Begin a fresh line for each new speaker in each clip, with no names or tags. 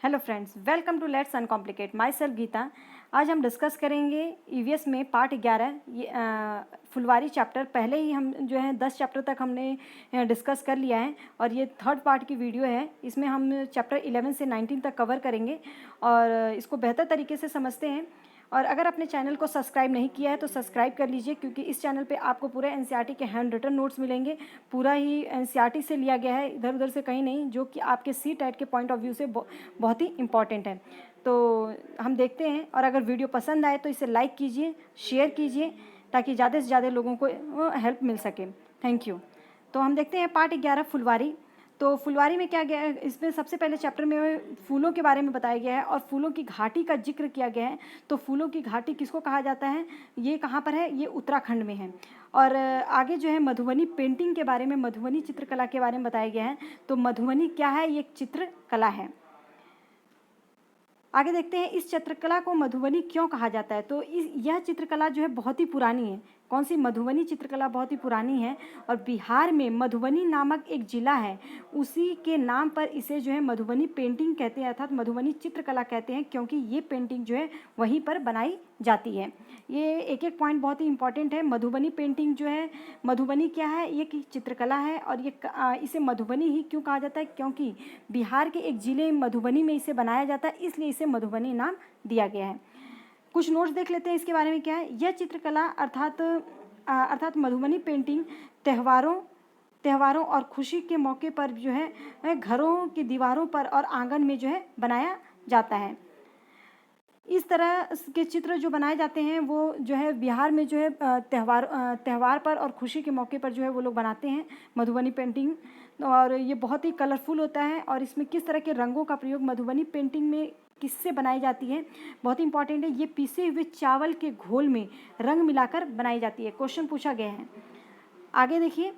Hello friends, welcome to let's uncomplicate myself Gita. आज हम discuss करेंगे ईवीएस में पार्ट 11 ये फुलवारी चैप्टर। पहले ही हम जो है 10 चैप्टर तक हमने डिस्कस कर लिया है और ये थर्ड पार्ट की वीडियो है। इसमें हम चैप्टर 11 से 19 तक कवर करेंगे और इसको बेहतर तरीके से समझते हैं। और अगर अपने चैनल को सब्सक्राइब नहीं किया है तो सब्सक्राइब कर लीजिए, क्योंकि इस चैनल पे आपको पूरे एनसीईआरटी के हैंड रिटन नोट्स मिलेंगे। पूरा ही एनसीईआरटी से लिया गया है, इधर उधर से कहीं नहीं, जो कि आपके सीटेट के पॉइंट ऑफ व्यू से बहुत ही इंपॉर्टेंट है। तो हम देखते हैं, और अगर वीडियो पसंद आए तो इसे लाइक कीजिए, शेयर कीजिए, ताकि ज़्यादा से ज़्यादा लोगों को हेल्प मिल सके। Thank you. तो हम देखते हैं पार्ट 11 फुलवारी। तो फुलवारी में क्या गया है, इसमें सबसे पहले चैप्टर में फूलों के बारे में बताया गया है और फूलों की घाटी का जिक्र किया गया है। तो फूलों की घाटी किसको कहा जाता है, ये कहाँ पर है, ये उत्तराखंड में है। और आगे जो है मधुबनी पेंटिंग के बारे में, मधुबनी चित्रकला के बारे में बताया गया है। तो मधुबनी क्या है, ये एक चित्रकला है। आगे देखते हैं इस चित्रकला को मधुबनी क्यों कहा जाता है। तो यह चित्रकला जो है बहुत ही पुरानी है। कौन सी? मधुबनी चित्रकला बहुत ही पुरानी है और बिहार में मधुबनी नामक एक ज़िला है, उसी के नाम पर इसे जो है मधुबनी पेंटिंग कहते हैं, अर्थात मधुबनी चित्रकला कहते हैं, क्योंकि ये पेंटिंग जो है वहीं पर बनाई जाती है। ये एक एक पॉइंट बहुत ही इंपॉर्टेंट है। मधुबनी पेंटिंग जो है, मधुबनी क्या है, ये एक चित्रकला है और ये इसे मधुबनी ही क्यों कहा जाता है, क्योंकि बिहार के एक ज़िले मधुबनी में इसे बनाया जाता है, इसलिए इसे मधुबनी नाम दिया गया है। कुछ नोट्स देख लेते हैं इसके बारे में। क्या है यह चित्रकला, अर्थात मधुबनी पेंटिंग त्योहारों और खुशी के मौके पर जो है घरों की दीवारों पर और आंगन में जो है बनाया जाता है। इस तरह के चित्र जो बनाए जाते हैं वो जो है बिहार में जो है त्यौहार पर और खुशी के मौके पर जो है वो लोग बनाते हैं मधुबनी पेंटिंग। और ये बहुत ही कलरफुल होता है। और इसमें किस तरह के रंगों का प्रयोग मधुबनी पेंटिंग में किससे बनाई जाती है, बहुत इंपॉर्टेंट है। ये पीसे हुए चावल के घोल में रंग मिलाकर बनाई जाती है। क्वेश्चन पूछा गया है। आगे देखिए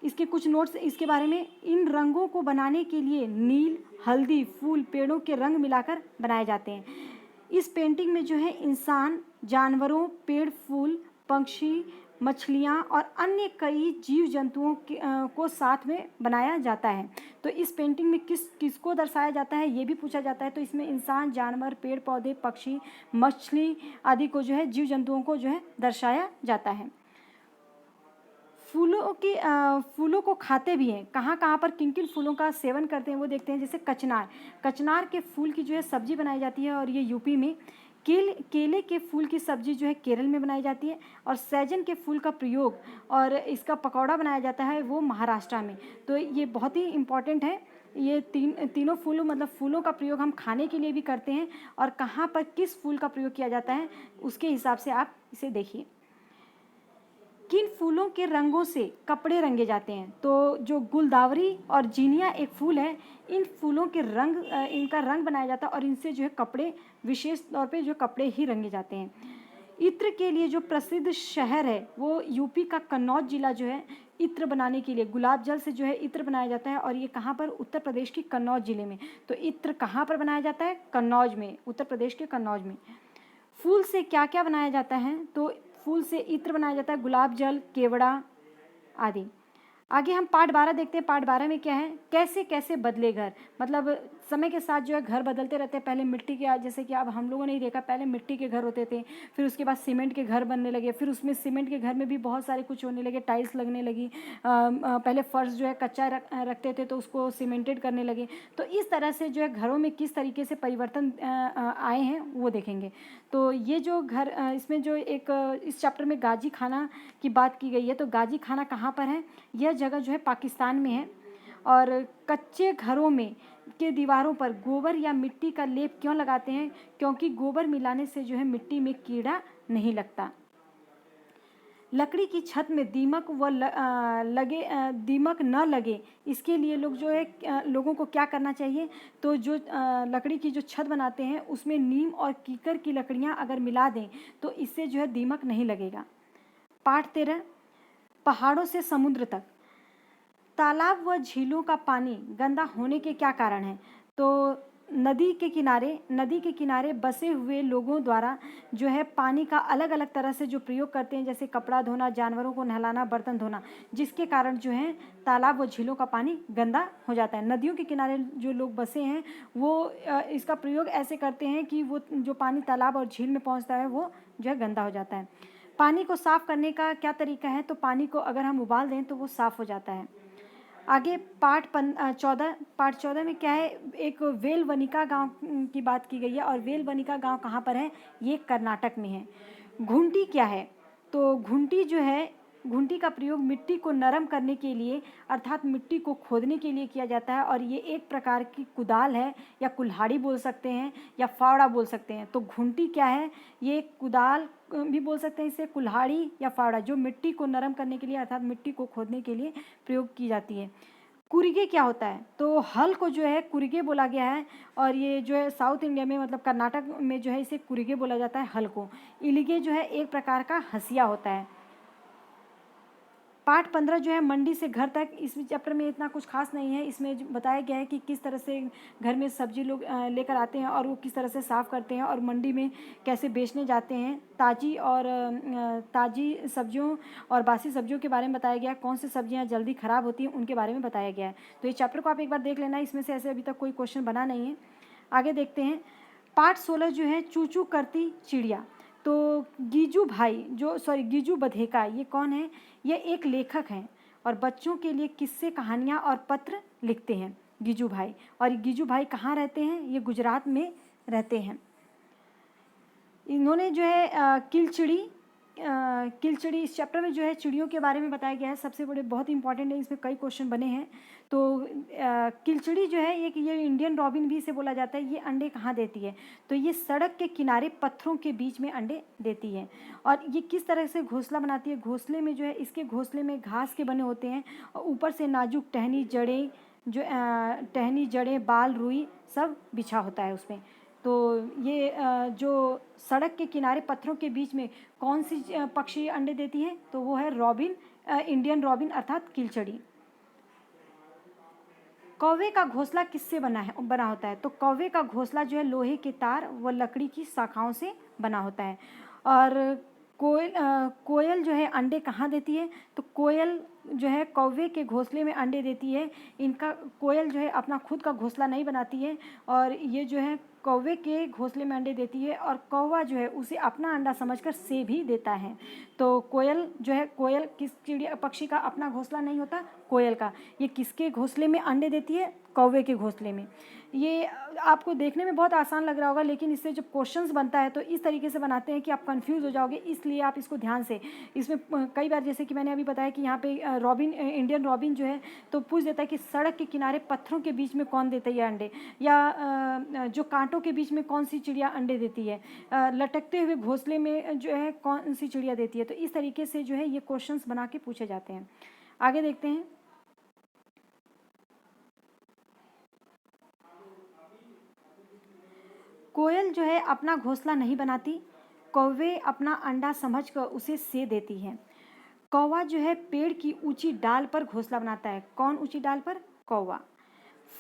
इसके कुछ नोट्स इसके बारे में। इन रंगों को बनाने के लिए नील, हल्दी, फूल, पेड़ों के रंग मिलाकर बनाए जाते हैं। इस पेंटिंग में जो है इंसान, जानवरों, पेड़, फूल, पक्षी, मछलियाँ और अन्य कई जीव जंतुओं को साथ में बनाया जाता है। तो इस पेंटिंग में किसको दर्शाया जाता है, ये भी पूछा जाता है। तो इसमें इंसान, जानवर, पेड़ पौधे, पक्षी, मछली आदि को जो है, जीव जंतुओं को जो है दर्शाया जाता है। फूलों को खाते भी हैं। कहाँ कहाँ पर किन किन फूलों का सेवन करते हैं वो देखते हैं। जैसे कचनार के फूल की जो है सब्जी बनाई जाती है और ये यूपी में। केले के फूल की सब्जी जो है केरल में बनाई जाती है। और सैजन के फूल का प्रयोग और इसका पकौड़ा बनाया जाता है वो महाराष्ट्र में। तो ये बहुत ही इम्पॉर्टेंट है। ये तीनों फूलों, मतलब फूलों का प्रयोग हम खाने के लिए भी करते हैं और कहाँ पर किस फूल का प्रयोग किया जाता है उसके हिसाब से आप इसे देखिए। किन फूलों के रंगों से कपड़े रंगे जाते हैं। तो जो गुलदावरी और जीनिया एक फूल है, इन फूलों के इनका रंग बनाया जाता है और इनसे जो है कपड़े, विशेष तौर पे जो कपड़े ही रंगे जाते हैं। इत्र के लिए जो प्रसिद्ध शहर है वो यूपी का कन्नौज जिला जो है, इत्र बनाने के लिए गुलाब जल से जो है इत्र बनाया जाता है। और ये कहाँ पर? उत्तर प्रदेश के कन्नौज जिले में। तो इत्र कहाँ पर बनाया जाता है? कन्नौज में, उत्तर प्रदेश के कन्नौज में। फूल से क्या क्या बनाया जाता है? तो फूल से इत्र बनाया जाता है, गुलाब जल, केवड़ा आदि। आगे हम पार्ट 12 देखते हैं। पार्ट 12 में क्या है, कैसे कैसे बदले घर। मतलब समय के साथ जो है घर बदलते रहते हैं। पहले मिट्टी के, जैसे कि अब हम लोगों ने ही देखा, पहले मिट्टी के घर होते थे, फिर उसके बाद सीमेंट के घर बनने लगे, फिर उसमें सीमेंट के घर में भी बहुत सारे कुछ होने लगे, टाइल्स लगने लगी। पहले फर्श जो है कच्चा रखते थे तो उसको सीमेंटेड करने लगे। तो इस तरह से जो है घरों में किस तरीके से परिवर्तन आए हैं वो देखेंगे। तो ये जो घर, इसमें जो इस चैप्टर में गाजी खाना की बात की गई है। तो गाजी खाना कहाँ पर है? यह जगह जो है पाकिस्तान में है। और कच्चे घरों में के दीवारों पर गोबर या मिट्टी का लेप क्यों लगाते हैं? क्योंकि गोबर मिलाने से जो है मिट्टी में कीड़ा नहीं लगता। लकड़ी की छत में दीमक न लगे, इसके लिए लोग जो है लोगों को क्या करना चाहिए? तो जो लकड़ी की जो छत बनाते हैं उसमें नीम और कीकर की लकड़ियां अगर मिला दें तो इससे जो है दीमक नहीं लगेगा। पार्ट 13, पहाड़ों से समुद्र तक। तालाब व झीलों का पानी गंदा होने के क्या कारण हैं? तो नदी के किनारे बसे हुए लोगों द्वारा जो है पानी का अलग अलग तरह से जो प्रयोग करते हैं, जैसे कपड़ा धोना, जानवरों को नहलाना, बर्तन धोना, जिसके कारण जो है तालाब व झीलों का पानी गंदा हो जाता है। नदियों के किनारे जो लोग बसे हैं वो इसका प्रयोग ऐसे करते हैं कि वो जो पानी तालाब और झील में पहुंचता है वो जो है गंदा हो जाता है। पानी को साफ़ करने का क्या तरीका है? तो पानी को अगर हम उबाल दें तो वो साफ़ हो जाता है। आगे पार्ट 14 में क्या है, एक वेलवनिका गांव की बात की गई है, और वेलवनिका गांव कहाँ पर है? ये कर्नाटक में है। घुंटी क्या है? तो घुंटी जो है, घुंटी का प्रयोग मिट्टी को नरम करने के लिए अर्थात मिट्टी को खोदने के लिए किया जाता है, और ये एक प्रकार की कुदाल है, या कुल्हाड़ी बोल सकते हैं, या फावड़ा बोल सकते हैं। तो घुंटी क्या है? ये कुदाल भी बोल सकते हैं इसे, कुल्हाड़ी या फावड़ा, जो मिट्टी को नरम करने के लिए अर्थात मिट्टी को खोदने के लिए प्रयोग की जाती है। कुरिगे क्या होता है? तो हल को जो है कुरिगे बोला गया है, और ये जो है साउथ इंडिया में मतलब कर्नाटक में जो है इसे कुरिगे बोला जाता है हल को। इलिगे जो है एक प्रकार का हंसिया होता है। पार्ट 15 जो है मंडी से घर तक, इस चैप्टर में इतना कुछ खास नहीं है। इसमें बताया गया है कि किस तरह से घर में सब्जी लोग लेकर आते हैं और वो किस तरह से साफ़ करते हैं, और मंडी में कैसे बेचने जाते हैं। ताज़ी सब्जियों और बासी सब्जियों के बारे में बताया गया है। कौन सी सब्जियां जल्दी ख़राब होती हैं उनके बारे में बताया गया है। तो ये चैप्टर को आप एक बार देख लेना, इसमें से ऐसे अभी तक कोई क्वेश्चन बना नहीं है। आगे देखते हैं। पार्ट 16 जो है चू चू करती चिड़िया। तो गीजू बधेका ये कौन है? ये एक लेखक हैं और बच्चों के लिए किस्से, कहानियाँ और पत्र लिखते हैं, गीजू भाई। और गीजू भाई कहाँ रहते हैं? ये गुजरात में रहते हैं। इन्होंने जो है किलचिड़ी इस चैप्टर में जो है चिड़ियों के बारे में बताया गया है। सबसे बड़े बहुत इंपॉर्टेंट है, इसमें कई क्वेश्चन बने हैं। तो किलचिड़ी जो है ये इंडियन रॉबिन भी इसे बोला जाता है। ये अंडे कहाँ देती है? तो ये सड़क के किनारे पत्थरों के बीच में अंडे देती है। और ये किस तरह से घोंसला बनाती है? घोंसले में जो है, इसके घोंसले में घास के बने होते हैं, और ऊपर से नाजुक टहनी जड़ें, बाल, रुई सब बिछा होता है उसमें। तो ये जो सड़क के किनारे पत्थरों के बीच में कौन सी पक्षी अंडे देती है? तो वो है रॉबिन, इंडियन रॉबिन अर्थात किलचड़ी। कौवे का घोंसला किससे बना होता है? तो कौवे का घोंसला जो है लोहे के तार व लकड़ी की शाखाओं से बना होता है। और कोयल जो है अंडे कहाँ देती है? तो कोयल जो है कौवे के घोंसले में अंडे देती है। कोयल जो है अपना खुद का घोंसला नहीं बनाती है, और ये जो है कौवे के घोंसले में अंडे देती है, और कौवा जो है उसे अपना अंडा समझकर से भी देता है। तो कोयल किस चिड़िया पक्षी का अपना घोंसला नहीं होता? कोयल का। ये किसके घोंसले में अंडे देती है? कौवे के घोंसले में। ये आपको देखने में बहुत आसान लग रहा होगा, लेकिन इससे जब क्वेश्चंस बनता है तो इस तरीके से बनाते हैं कि आप कंफ्यूज हो जाओगे, इसलिए आप इसको ध्यान से, इसमें कई बार जैसे कि मैंने अभी बताया कि यहाँ पे इंडियन रॉबिन जो है तो पूछ देता है कि सड़क के किनारे पत्थरों के बीच में कौन देता है अंडे, या जो कांटों के बीच में कौन सी चिड़िया अंडे देती है, लटकते हुए घोंसले में जो है कौन सी चिड़िया देती है। तो इस तरीके से जो है ये क्वेश्चंस बना के पूछे जाते हैं। आगे देखते हैं। कोयल जो है अपना घोंसला नहीं बनाती, कौवे अपना अंडा समझकर उसे से देती है। कौवा जो है पेड़ की ऊंची डाल पर घोंसला बनाता है। कौन ऊंची डाल पर? कौवा।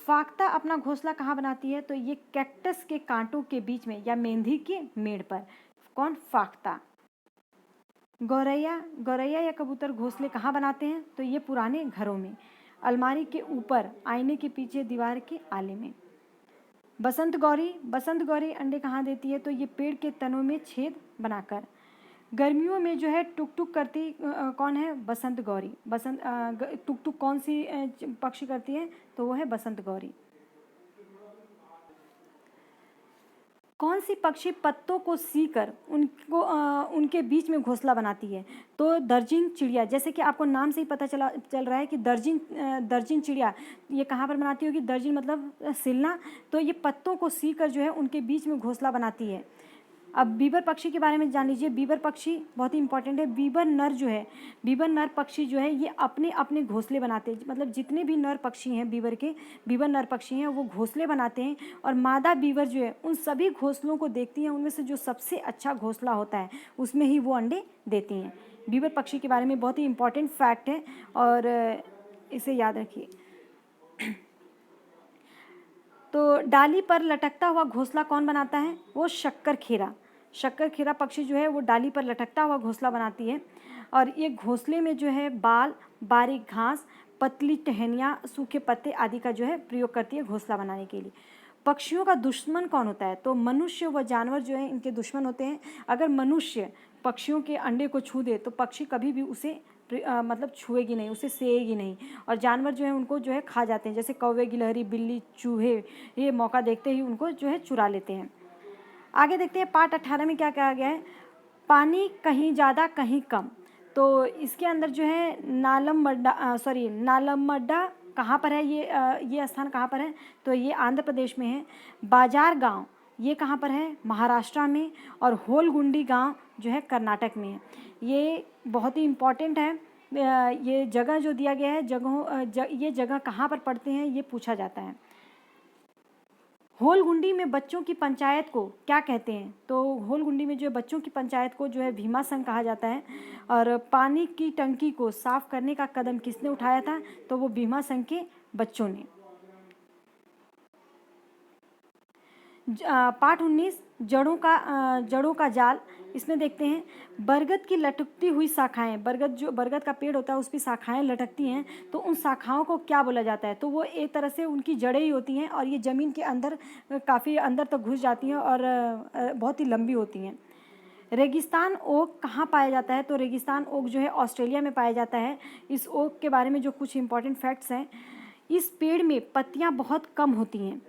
फाख्ता अपना घोंसला कहाँ बनाती है? तो ये कैक्टस के कांटों के बीच में या मेंढी के मेड़ पर। कौन? फाख्ता। गौरैया या कबूतर घोंसले कहाँ बनाते हैं? तो ये पुराने घरों में, अलमारी के ऊपर, आईने के पीछे, दीवार के आले में। बसंत गौरी अंडे कहाँ देती है? तो ये पेड़ के तनों में छेद बनाकर। गर्मियों में जो है टुक टुक करती कौन है? बसंत गौरी। टुक टुक कौन सी पक्षी करती है? तो वो है बसंत गौरी। कौन सी पक्षी पत्तों को सीकर उनके बीच में घोंसला बनाती है? तो दर्जिन चिड़िया। जैसे कि आपको नाम से ही पता चल रहा है कि दर्जिन चिड़िया ये कहाँ पर बनाती होगी? दर्जिन मतलब सिलना। तो ये पत्तों को सीकर जो है उनके बीच में घोंसला बनाती है। अब बीबर पक्षी के बारे में जान लीजिए। बीबर पक्षी बहुत ही इंपॉर्टेंट है। बीबर नर पक्षी जो है ये अपने अपने घोंसले बनाते हैं। मतलब जितने भी नर पक्षी हैं बीबर नर पक्षी हैं वो घोंसले बनाते हैं, और मादा बीबर जो है उन सभी घोंसलों को देखती हैं, उनमें से जो सबसे अच्छा घोंसला होता है उसमें ही वो अंडे देती हैं। बीबर पक्षी के बारे में बहुत ही इंपॉर्टेंट फैक्ट है, और इसे याद रखिए। तो डाली पर लटकता हुआ घोंसला कौन बनाता है? वो शक्करखेरा। शक्करखेरा पक्षी जो है वो डाली पर लटकता हुआ घोंसला बनाती है और ये घोंसले में जो है बाल, बारीक घास, पतली टहनियाँ, सूखे पत्ते आदि का जो है प्रयोग करती है घोंसला बनाने के लिए। पक्षियों का दुश्मन कौन होता है? तो मनुष्य व जानवर जो है इनके दुश्मन होते हैं। अगर मनुष्य पक्षियों के अंडे को छू दे तो पक्षी कभी भी उसे मतलब छुएगी नहीं, उसे सेएगी नहीं, और जानवर जो है उनको जो है खा जाते हैं, जैसे कौवे, गिलहरी, बिल्ली, चूहे, ये मौका देखते ही उनको जो है चुरा लेते हैं। आगे देखते हैं पार्ट 18 में क्या कहा गया है। पानी कहीं ज़्यादा कहीं कम। तो इसके अंदर जो है नालमड्डा कहाँ पर है? ये स्थान कहाँ पर है? तो ये आंध्र प्रदेश में है। बाजार गांव ये कहाँ पर है? महाराष्ट्र में। और होलगुंडी गांव जो है कर्नाटक में है। ये बहुत ही इम्पॉर्टेंट है। ये जगह जो दिया गया है, ये जगह कहाँ पर पड़ते हैं ये पूछा जाता है। होलगुंडी में बच्चों की पंचायत को क्या कहते हैं? तो होलगुंडी में जो बच्चों की पंचायत को जो है भीमा संघ कहा जाता है। और पानी की टंकी को साफ करने का कदम किसने उठाया था? तो वो भीमा संघ के बच्चों ने। पाठ 19 जड़ों का जाल। इसमें देखते हैं बरगद की लटकती हुई शाखाएं। बरगद का पेड़ होता है उसकी शाखाएं लटकती हैं, तो उन शाखाओं को क्या बोला जाता है? तो वो एक तरह से उनकी जड़ें ही होती हैं और ये ज़मीन के अंदर काफ़ी अंदर तक घुस जाती हैं और बहुत ही लंबी होती हैं। रेगिस्तान ओक कहाँ पाया जाता है? तो रेगिस्तान ओक जो है ऑस्ट्रेलिया में पाया जाता है। इस ओक के बारे में जो कुछ इंपॉर्टेंट फैक्ट्स हैं, इस पेड़ में पत्तियाँ बहुत कम होती हैं।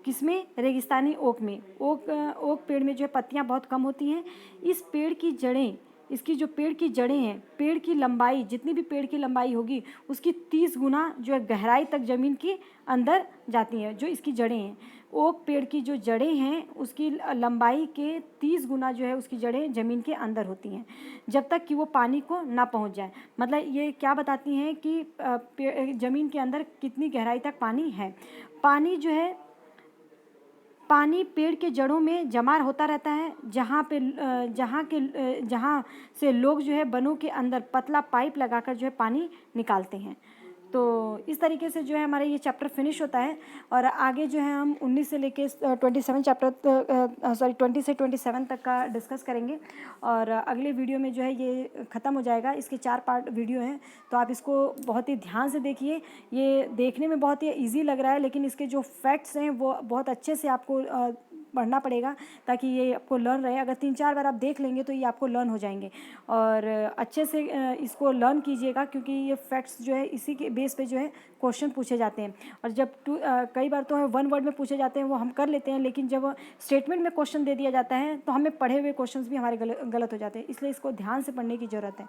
किसमें? रेगिस्तानी ओक में। ओक पेड़ में जो है पत्तियाँ बहुत कम होती हैं। इस पेड़ की जड़ें, इसकी जो पेड़ की जड़ें हैं, पेड़ की लंबाई, जितनी भी पेड़ की लंबाई होगी उसकी 30 गुना जो है गहराई तक ज़मीन के अंदर जाती हैं, जो इसकी जड़ें हैं। ओक पेड़ की जो जड़ें हैं उसकी लंबाई के 30 गुना जो है उसकी जड़ें ज़मीन के अंदर होती हैं, जब तक कि वो पानी को ना पहुंच जाए। मतलब ये क्या बताती हैं कि ज़मीन के अंदर कितनी गहराई तक पानी है। पानी पेड़ के जड़ों में जमा होता रहता है, जहाँ से लोग जो है बनों के अंदर पतला पाइप लगाकर जो है पानी निकालते हैं। तो इस तरीके से जो है हमारा ये चैप्टर फिनिश होता है और आगे जो है हम 19 से लेके 20 से 27 तक का डिस्कस करेंगे। और अगले वीडियो में जो है ये ख़त्म हो जाएगा। इसके 4 पार्ट वीडियो हैं, तो आप इसको बहुत ही ध्यान से देखिए। ये देखने में बहुत ही ईजी लग रहा है, लेकिन इसके जो फैक्ट्स हैं वो बहुत अच्छे से आपको पढ़ना पड़ेगा ताकि ये आपको लर्न रहे। अगर 3-4 बार आप देख लेंगे तो ये आपको लर्न हो जाएंगे और अच्छे से इसको लर्न कीजिएगा, क्योंकि ये फैक्ट्स जो है इसी के बेस पे जो है क्वेश्चन पूछे जाते हैं। और जब कई बार तो है 1 वर्ड में पूछे जाते हैं, वो हम कर लेते हैं, लेकिन जब स्टेटमेंट में क्वेश्चन दे दिया जाता है तो हमें पढ़े हुए क्वेश्चन भी हमारे गलत हो जाते हैं। इसलिए इसको ध्यान से पढ़ने की ज़रूरत है।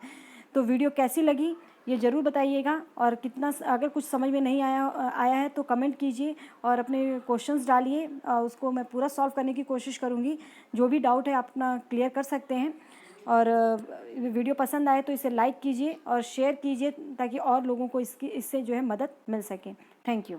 तो वीडियो कैसी लगी ये ज़रूर बताइएगा, और कितना अगर कुछ समझ में नहीं आया है तो कमेंट कीजिए और अपने क्वेश्चंस डालिए, उसको मैं पूरा सॉल्व करने की कोशिश करूँगी। जो भी डाउट है आप अपना क्लियर कर सकते हैं। और वीडियो पसंद आए तो इसे लाइक कीजिए और शेयर कीजिए ताकि और लोगों को इससे जो है मदद मिल सके। Thank you.